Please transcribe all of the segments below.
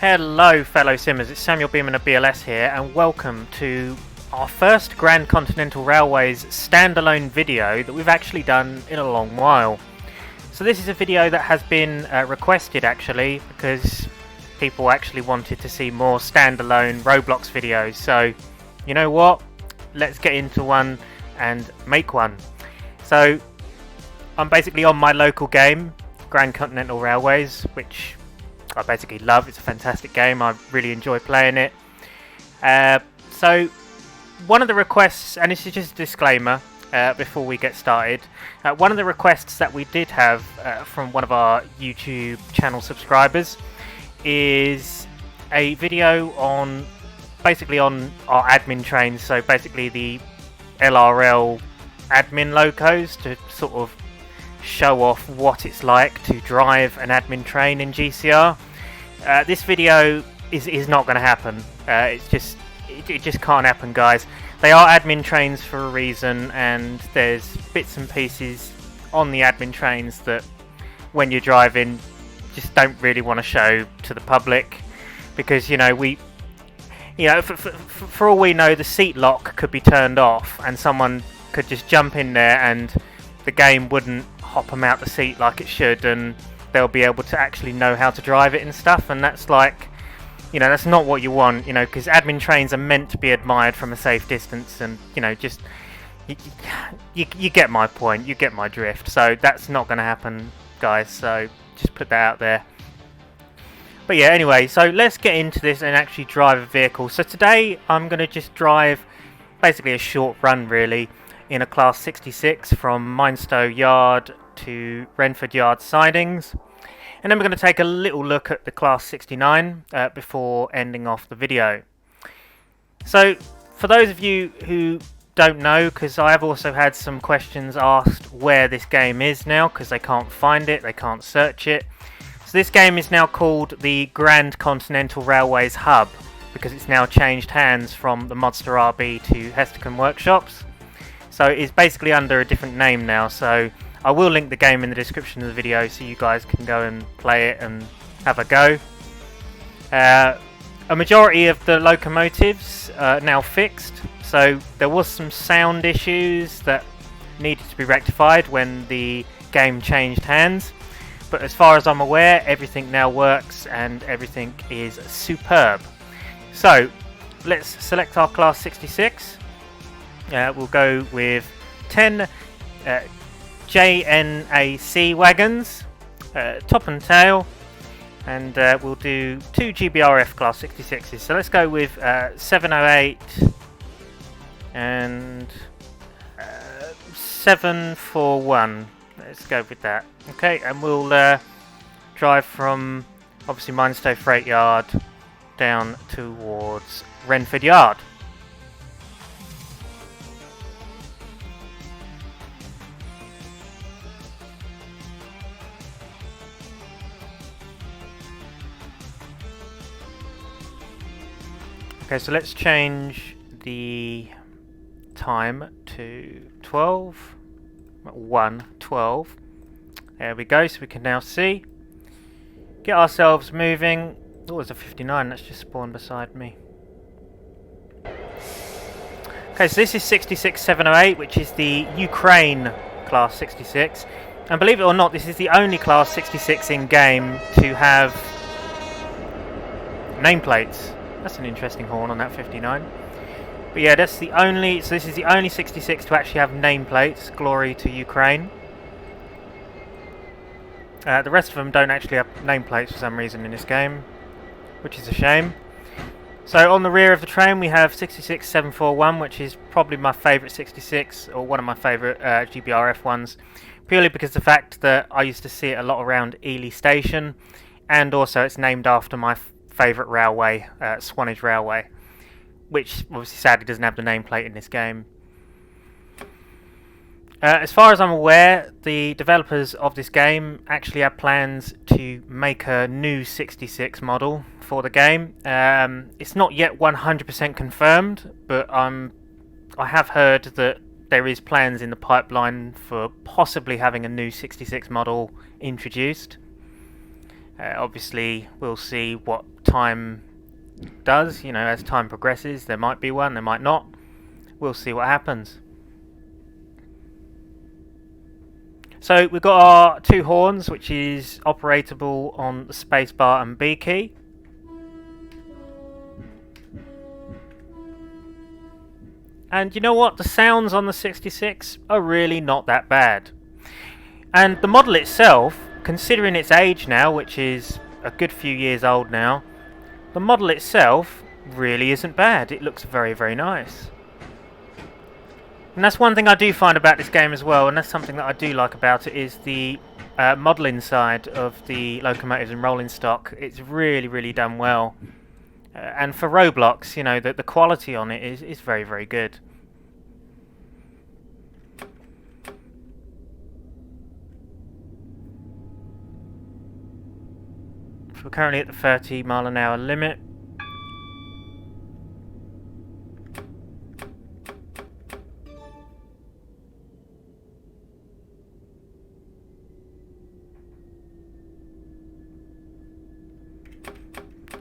Hello fellow simmers, it's Samuel Beeman of BLS here and welcome to our first Grand Continental Railways standalone video that we've actually done in a long while. So this is a video that has been requested actually because people actually wanted to see more standalone Roblox videos, so you know what, let's get into one and make one. So I'm basically on my local game, Grand Continental Railways, which I basically love. It's a fantastic game. I really enjoy playing it. So one of the requests, and this is just a disclaimer before we get started, one of the requests that we did have from one of our YouTube channel subscribers is a video on basically on our admin trains, so basically the LRL admin locos, to sort of show off what it's like to drive an admin train in GCR. This video is not going to happen. It just can't happen, guys. They are admin trains for a reason, and there's bits and pieces on the admin trains that when you're driving just don't really want to show to the public, because for all we know, the seat lock could be turned off and someone could just jump in there and the game wouldn't hop them out the seat like it should, and they'll be able to actually know how to drive it and stuff, and that's like, that's not what you want, because admin trains are meant to be admired from a safe distance, and just you get my point, you get my drift. So that's not going to happen, guys, so just put that out there. But yeah, anyway, so let's get into this and actually drive a vehicle. So today I'm going to just drive basically a short run really in a Class 66 from Minestow Yard to Renford Yard sidings, and then we're going to take a little look at the Class 69 before ending off the video. So for those of you who don't know, because I have also had some questions asked where this game is now, because they can't find it, they can't search it. So this game is now called the Grand Continental Railways Hub, because it's now changed hands from the Modster RB to Hesticon Workshops. So it's basically under a different name now, so I will link the game in the description of the video so you guys can go and play it and have a go. A majority of the locomotives are now fixed, so there was some sound issues that needed to be rectified when the game changed hands, but as far as I'm aware, everything now works and everything is superb. So let's select our Class 66. We'll go with 10 JNAC wagons, top and tail, and we'll do 2 GBRF Class 66s. So let's go with 708 and 741. Let's go with that. Okay, and we'll drive from obviously Minestow Freight Yard down towards Renford Yard. Okay, so let's change the time to 12. There we go, so we can now see. Get ourselves moving. Oh, there's a 59, that's just spawned beside me. Okay, so this is 66708, which is the Ukraine Class 66. And believe it or not, this is the only Class 66 in game to have nameplates. That's an interesting horn on that 59. But yeah, that's the only. So this is the only 66 to actually have nameplates. Glory to Ukraine. The rest of them don't actually have nameplates for some reason in this game, which is a shame. So on the rear of the train we have 66741, which is probably my favourite 66, or one of my favourite GBRF ones, purely because of the fact that I used to see it a lot around Ely Station, and also it's named after my favourite railway, Swanage Railway, which obviously sadly doesn't have the nameplate in this game. As far as I'm aware, the developers of this game actually have plans to make a new 66 model for the game. It's not yet 100% confirmed, but I have heard that there is plans in the pipeline for possibly having a new 66 model introduced. Obviously, we'll see what time does. You know, as time progresses, there might be one, there might not. We'll see what happens. So we've got our 2 horns, which is operatable on the spacebar and B key. And you know what? The sounds on the 66 are really not that bad. And the model itself, considering its age now, which is a good few years old now, the model itself really isn't bad. It looks very, very nice. And that's one thing I do find about this game as well, and that's something that I do like about it, is the modelling side of the locomotives and rolling stock. It's really, really done well. And for Roblox, you know, the quality on it is very, very good. So we're currently at the 30-mile-an-hour limit.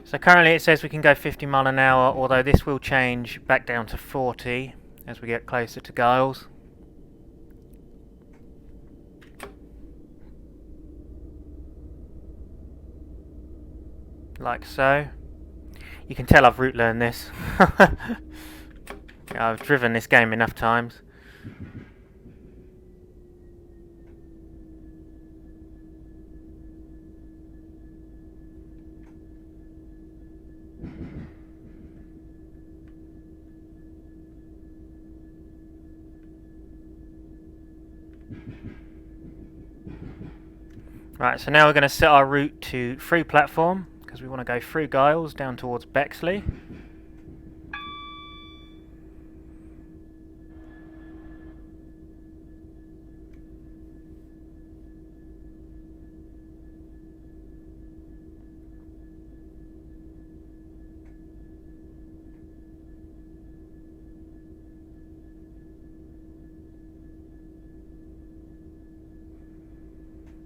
So currently it says we can go 50 mile an hour, although this will change back down to 40 as we get closer to Giles. Like so. You can tell I've route learned this. Yeah, I've driven this game enough times. Right, so now we're going to set our route to through platform, because we want to go through Giles down towards Bexley.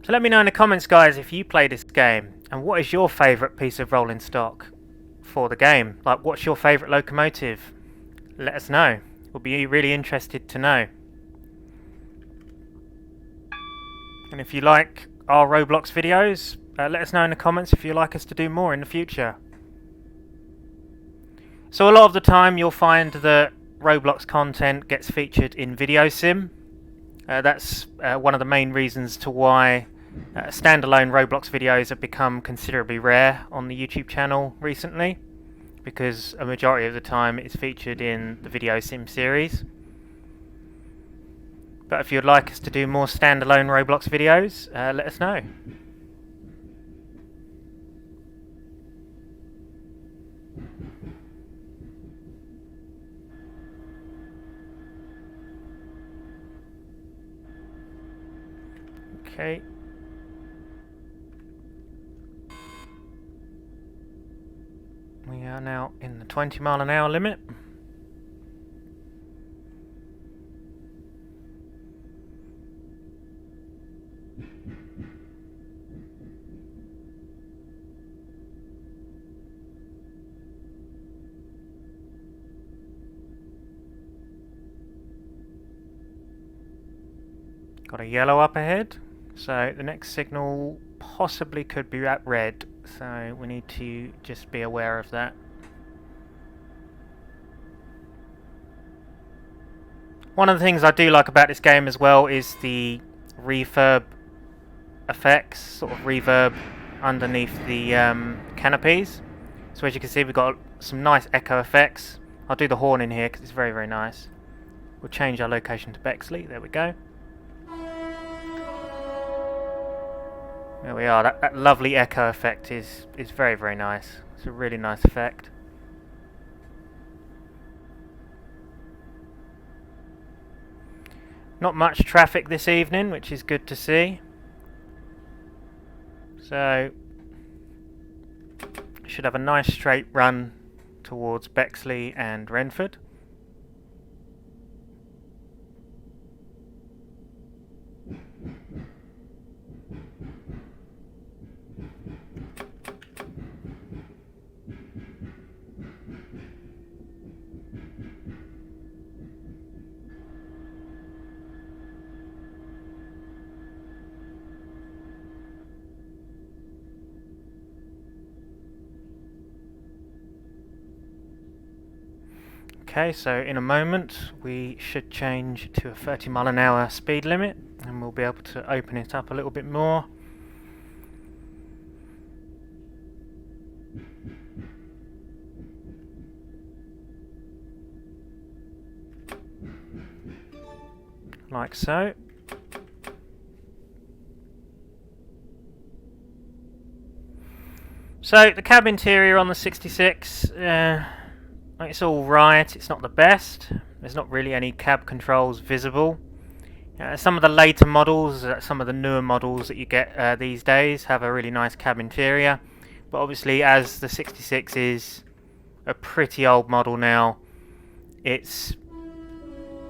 So let me know in the comments, guys, if you play this game, and what is your favourite piece of rolling stock for the game? Like, what's your favourite locomotive? Let us know. We'll be really interested to know. And if you like our Roblox videos, let us know in the comments if you'd like us to do more in the future. So a lot of the time you'll find that Roblox content gets featured in Video Sim. That's one of the main reasons to why standalone Roblox videos have become considerably rare on the YouTube channel recently, because a majority of the time it's featured in the Video Sim series. But if you'd like us to do more standalone Roblox videos, let us know. Okay. We are now in the 20-mile-an-hour limit. Got a yellow up ahead, so the next signal possibly could be at red, so we need to just be aware of that. One of the things I do like about this game as well is the refurb effects, sort of reverb underneath the canopies. So as you can see, we've got some nice echo effects. I'll do the horn in here because it's very, very nice. We'll change our location to Bexley. There we go. There we are. That lovely echo effect is very, very nice. It's a really nice effect. Not much traffic this evening, which is good to see. So, should have a nice straight run towards Bexley and Renford. Okay, so in a moment we should change to a 30 mph speed limit and we'll be able to open it up a little bit more. Like so. So the cab interior on the 66, it's all right. It's not the best. There's not really any cab controls visible. Some of the later models, some of the newer models that you get these days have a really nice cab interior. But obviously, as the 66 is a pretty old model now, it's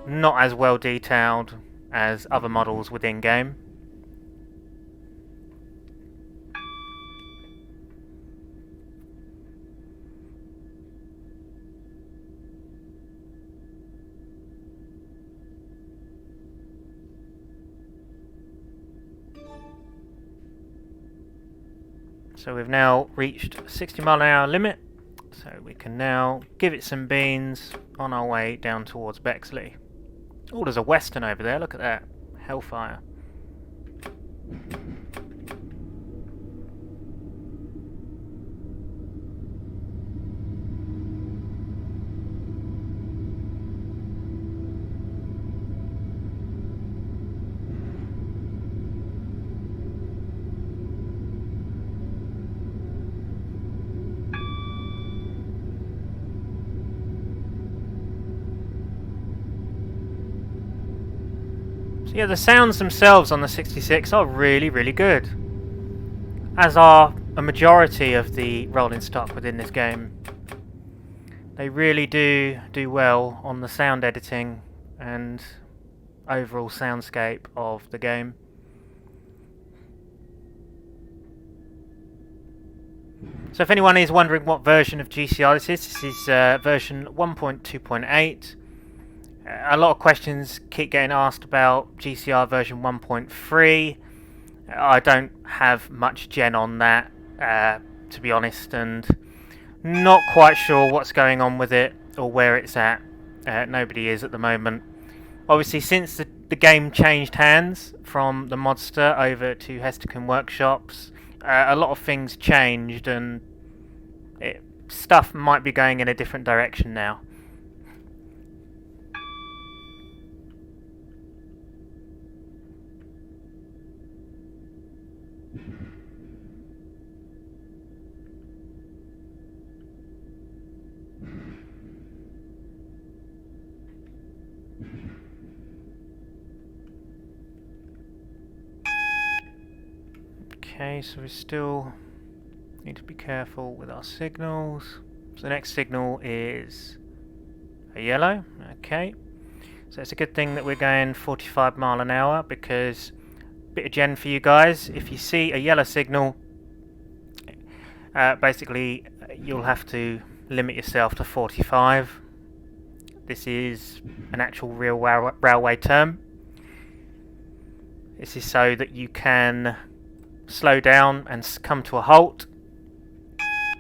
not as well detailed as other models within game. So we've now reached 60 mph limit, so we can now give it some beans on our way down towards Bexley. Oh, there's a Western over there, look at that. Hellfire. So yeah, the sounds themselves on the 66 are really, really good. As are a majority of the rolling stock within this game. They really do well on the sound editing and overall soundscape of the game. So if anyone is wondering what version of GCR this is version 1.2.8. A lot of questions keep getting asked about GCR version 1.3. I don't have much gen on that, to be honest, and not quite sure what's going on with it or where it's at. Nobody is at the moment. Obviously, since the game changed hands from the Modster over to Hesterkin Workshops, a lot of things changed and stuff might be going in a different direction now. Okay, so we still need to be careful with our signals. So the next signal is a yellow. Okay, so it's a good thing that we're going 45 mph because, bit of gen for you guys, if you see a yellow signal, basically you'll have to limit yourself to 45. This is an actual real railway term. This is so that you can slow down and come to a halt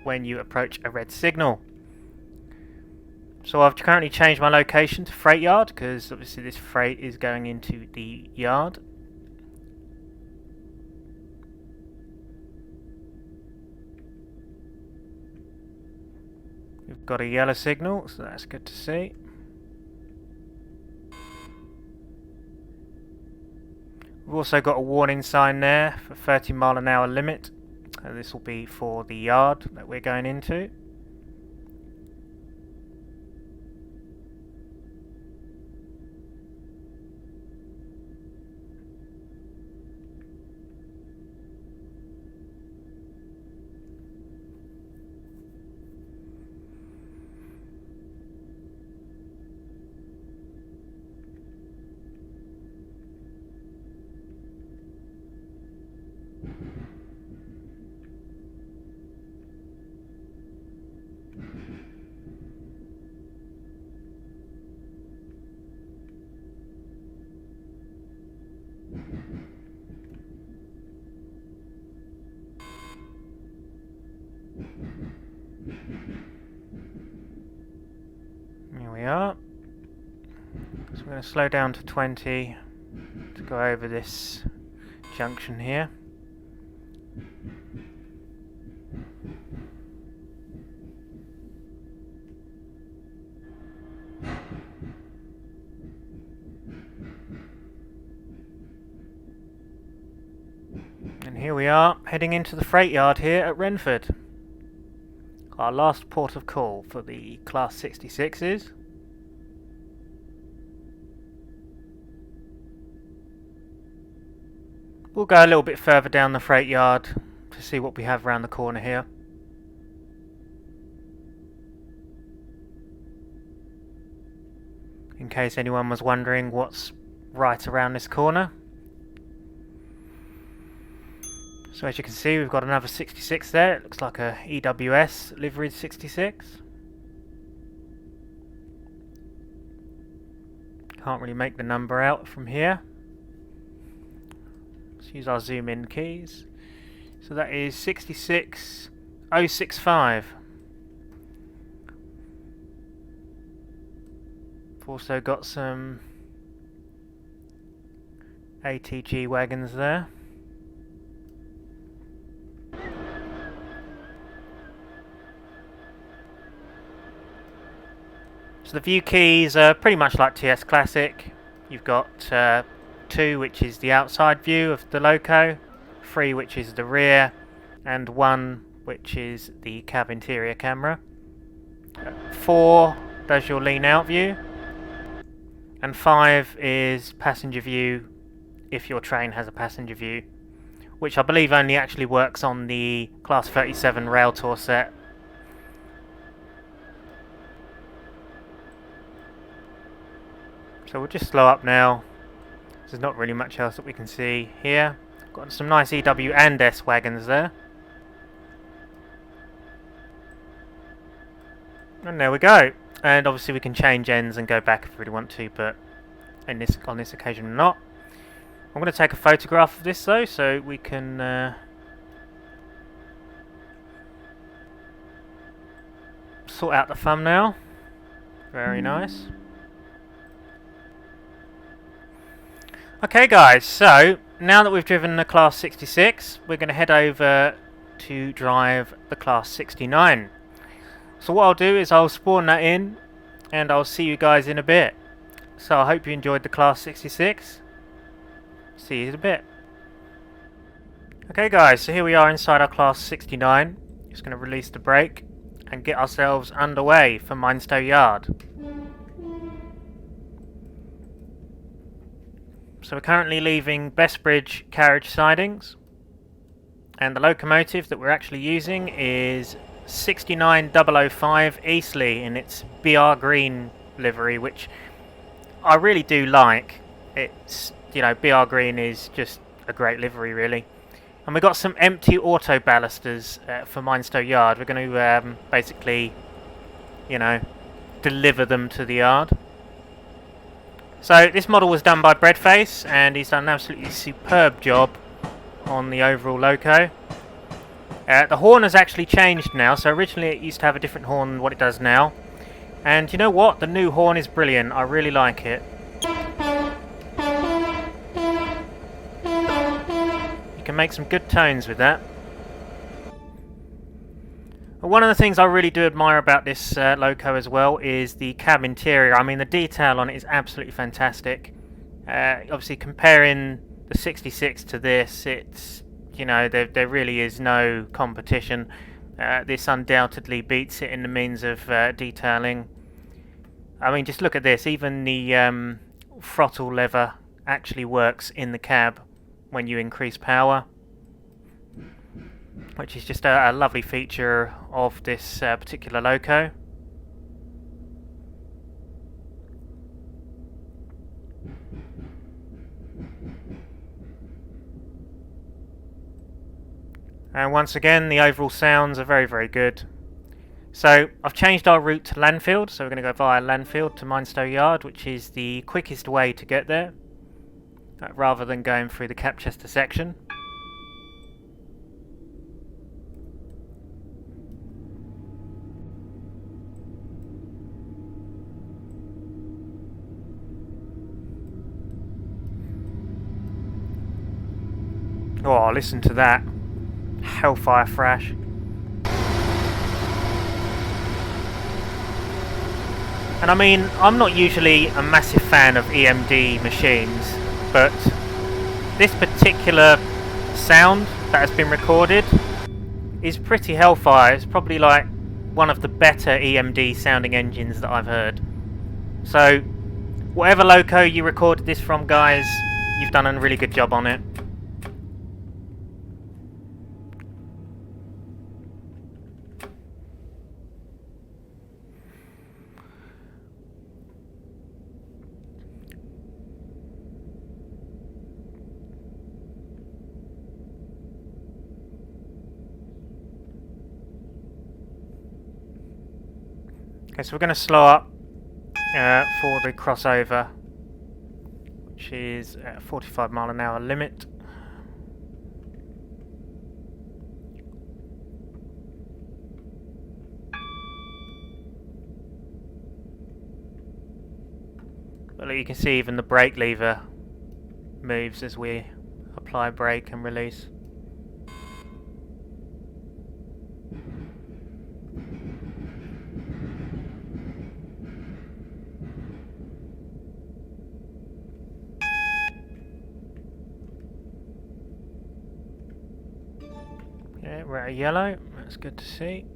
when you approach a red signal. So I've currently changed my location to Freight Yard because obviously this freight is going into the yard. We've got a yellow signal, so that's good to see. We've also got a warning sign there for 30 mph limit. This will be for the yard that we're going into. Here we are. going to slow down to 20 to go over this junction here. And here we are, heading into the freight yard here at Renford. Our last port of call for the Class 66s. We'll go a little bit further down the freight yard to see what we have around the corner here. In case anyone was wondering what's right around this corner. So as you can see, we've got another 66 there. It looks like a EWS liveried 66. Can't really make the number out from here. Let's use our zoom in keys. So that is 66065. We've also got some ATG wagons there. So the view keys are pretty much like TS Classic. You've got 2, which is the outside view of the loco, 3, which is the rear, and 1, which is the cab interior camera. 4 does your lean out view, and 5 is passenger view if your train has a passenger view, which I believe only actually works on the Class 37 rail tour set. So we'll just slow up now. There's not really much else that we can see here. Got some nice EW and S wagons there. And there we go. And obviously we can change ends and go back if we really want to, but on this occasion not. I'm going to take a photograph of this though, so we can sort out the thumbnail. Very nice. Okay guys, so now that we've driven the Class 66, we're going to head over to drive the Class 69. So what I'll do is I'll spawn that in and I'll see you guys in a bit. So I hope you enjoyed the Class 66. See you in a bit. Okay guys, so here we are inside our Class 69. Just going to release the brake and get ourselves underway for Minestow Yard. So we're currently leaving Bessbridge carriage sidings, and the locomotive that we're actually using is 69005 Eastleigh in its BR green livery, which I really do like. It's, you know, BR green is just a great livery really. And we've got some empty autoballasters for Minestow Yard. We're going to basically, you know, deliver them to the yard. So this model was done by Breadface, and he's done an absolutely superb job on the overall loco. The horn has actually changed now, so originally it used to have a different horn than what it does now. And you know what? The new horn is brilliant. I really like it. You can make some good tones with that. One of the things I really do admire about this loco as well is the cab interior. I mean, the detail on it is absolutely fantastic. Obviously, comparing the 66 to this, it's, you know, there really is no competition. This undoubtedly beats it in the means of detailing. I mean, just look at this. Even the throttle lever actually works in the cab when you increase power, which is just a lovely feature of this particular loco. And once again, the overall sounds are very, very good. So I've changed our route to Lanfield, so we're going to go via Lanfield to Minestow Yard, which is the quickest way to get there, rather than going through the Capchester section. Oh, listen to that. Hellfire thrash. And I mean, I'm not usually a massive fan of EMD machines, but this particular sound that has been recorded is pretty hellfire. It's probably like one of the better EMD sounding engines that I've heard. So, whatever loco you recorded this from, guys, you've done a really good job on it. Okay, so we're going to slow up for the crossover, which is a 45 mile an hour limit. But you can see even the brake lever moves as we apply brake and release. Yeah, we're at a yellow, that's good to see.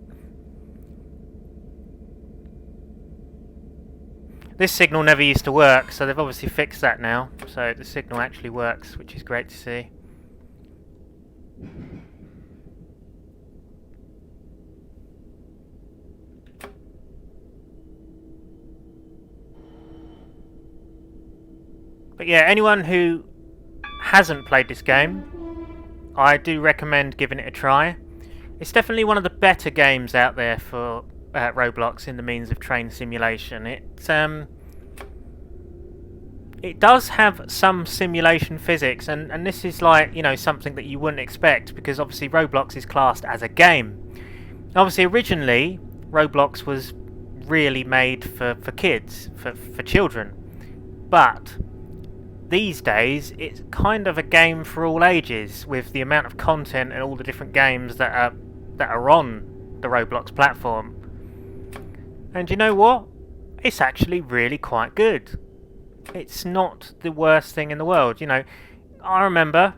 This signal never used to work, so they've obviously fixed that now. So the signal actually works, which is great to see. But yeah, anyone who hasn't played this game, I do recommend giving it a try. It's definitely one of the better games out there for Roblox in the means of train simulation. It does have some simulation physics, and this is like, you know, something that you wouldn't expect, because obviously Roblox is classed as a game. Obviously originally Roblox was really made for kids, for children, but these days it's kind of a game for all ages, with the amount of content and all the different games that are on the Roblox platform. And you know what? It's actually really quite good. It's not the worst thing in the world. You know, I remember,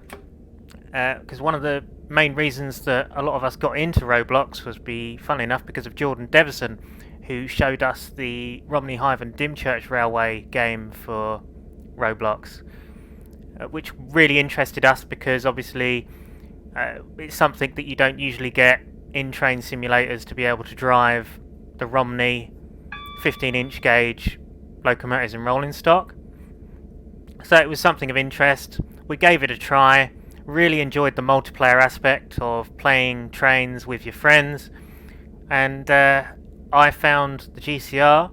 because one of the main reasons that a lot of us got into Roblox was, funnily enough, because of Jordan Devison, who showed us the Romney Hive and Dymchurch Railway game for Roblox, which really interested us, because obviously it's something that you don't usually get in train simulators, to be able to drive the Romney 15-inch gauge locomotives in rolling stock. So it was something of interest. We gave it a try, really enjoyed the multiplayer aspect of playing trains with your friends, and I found the GCR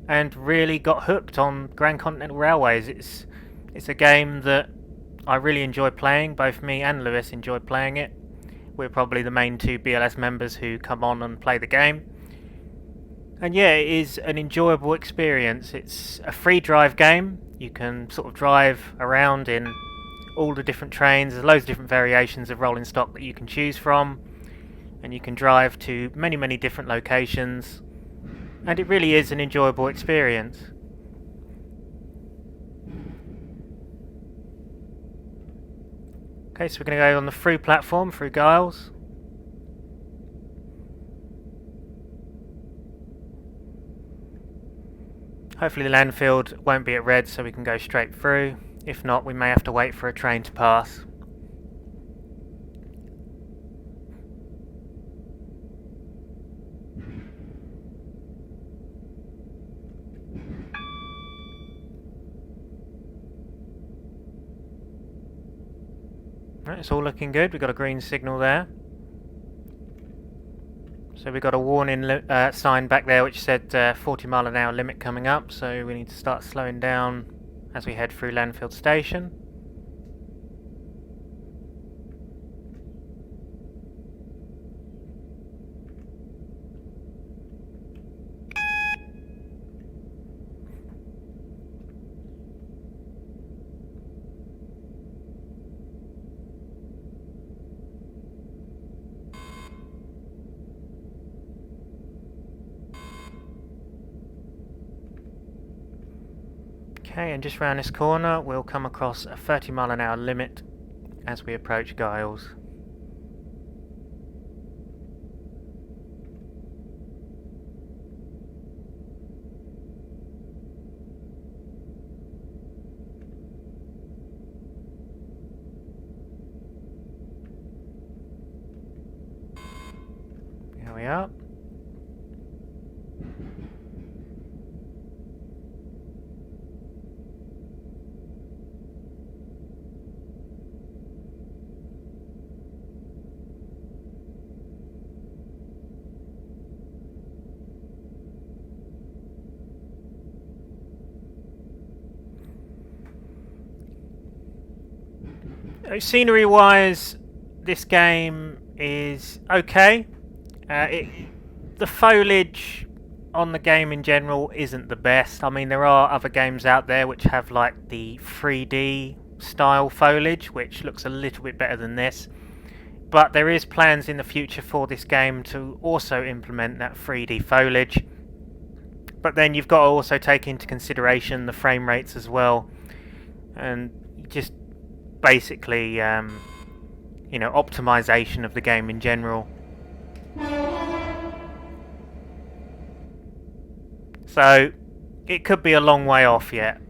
and really got hooked on Grand Continental Railways. It's a game that I really enjoy playing. Both me and Lewis enjoy playing it. We're probably the main two BLS members who come on and play the game. And yeah, it is an enjoyable experience. It's a free drive game. You can sort of drive around in all the different trains. There's loads of different variations of rolling stock that you can choose from, and you can drive to many different locations, and it really is an enjoyable experience. Okay, so we're going to go on the through platform through Giles. Hopefully the landfill won't be at red, so we can go straight through. If not, we may have to wait for a train to pass. Right, it's all looking good. We've got a green signal there. So we've got a warning sign back there which said 40 mile an hour limit coming up, so we need to start slowing down as we head through Landfield Station. Okay, and just round this corner we'll come across a 30 mph limit as we approach Giles. There we are. Scenery wise, this game is okay. The foliage on the game in general isn't the best. I mean, there are other games out there which have like the 3D style foliage, which looks a little bit better than this. But there is plans in the future for this game to also implement that 3D foliage. But then you've got to also take into consideration the frame rates as well, and just basically, optimization of the game in general. So it could be a long way off yet.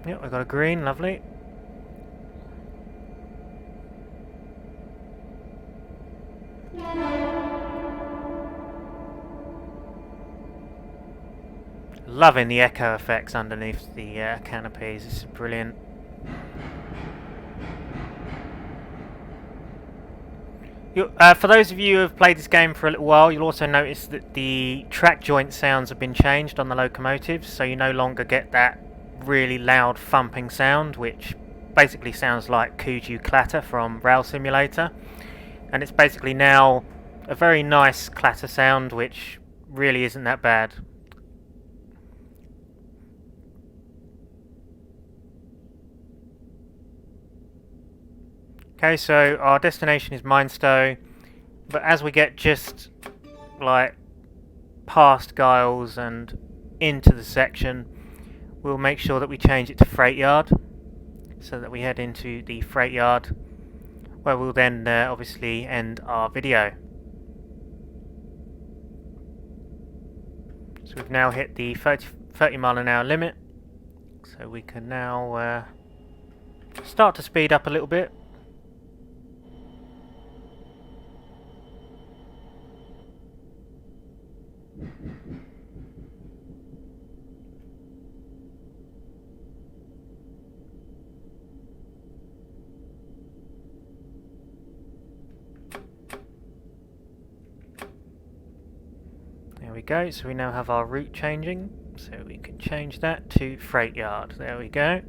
Yep, I got a green, lovely. Loving the echo effects underneath the canopies, this is brilliant. For those of you who have played this game for a little while, you'll also notice that the track joint sounds have been changed on the locomotives, so you no longer get that really loud thumping sound, which basically sounds like Kuju clatter from Rail Simulator, and it's basically now a very nice clatter sound, which really isn't that bad. Okay, so our destination is Minestow, but as we get just like past Giles and into the section, we'll make sure that we change it to Freight Yard, so that we head into the Freight Yard, where we'll then obviously end our video. So we've now hit the 30 mph limit, so we can now start to speed up a little bit. There we go, so we now have our route changing, so we can change that to Freight Yard. There we go.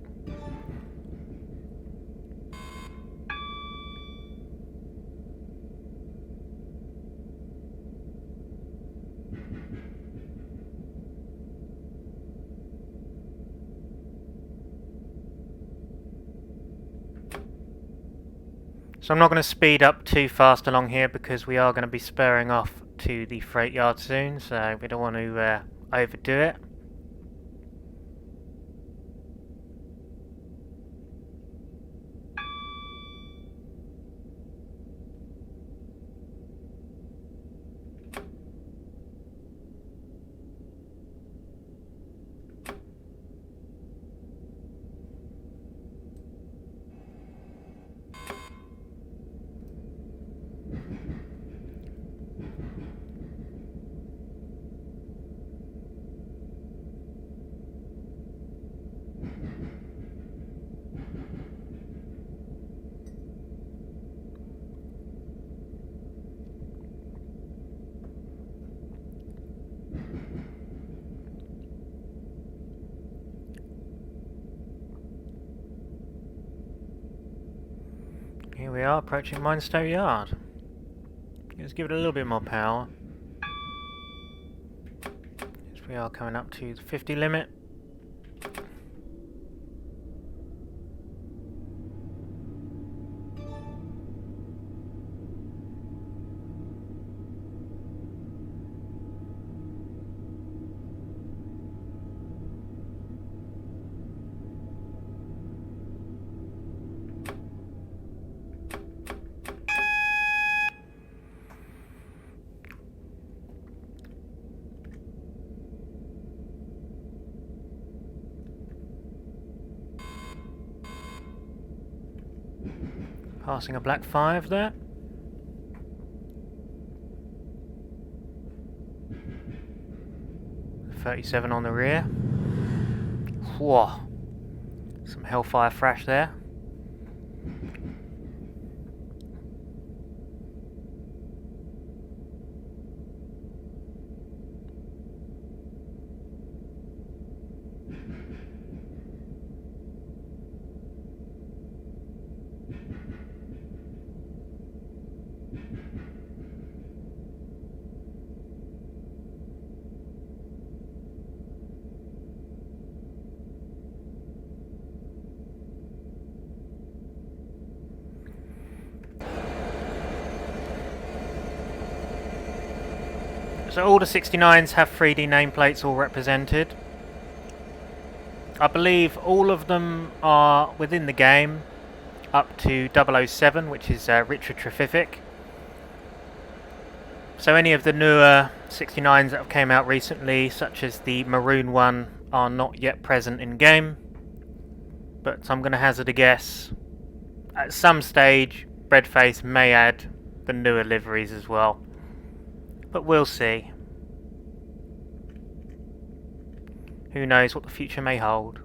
So I'm not going to speed up too fast along here because we are going to be spurring off to the Freight Yard soon, so we don't want to overdo it. Here we are approaching Minestow Yard. Let's give it a little bit more power. As we are coming up to the 50 limit. Passing a black 5 there. .37 on the rear. Whoa. Some Hellfire thrash there. So all the 69s have 3D nameplates all represented. I believe all of them are within the game up to 007, which is Richard Trevithick. So any of the newer 69s that have came out recently, such as the maroon one, are not yet present in game. But I'm going to hazard a guess. At some stage, Breadface may add the newer liveries as well. But we'll see. Who knows what the future may hold.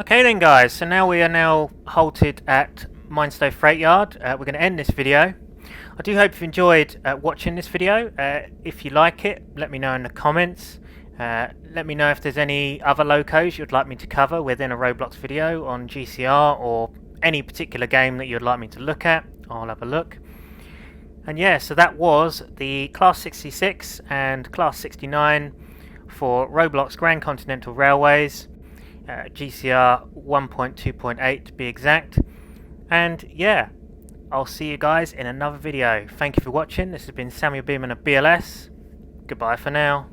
Okay then guys, so now we are halted at Minestow Freight Yard. We're going to end this video. I do hope you've enjoyed watching this video. If you like it, let me know in the comments. Let me know if there's any other locos you'd like me to cover within a Roblox video on GCR, or any particular game that you'd like me to look at. I'll have a look. And yeah, so that was the Class 66 and Class 69 for Roblox Grand Continental Railways. GCR 1.2.8 to be exact. And yeah, I'll see you guys in another video. Thank you for watching. This has been Samuel Beeman of BLS. Goodbye for now.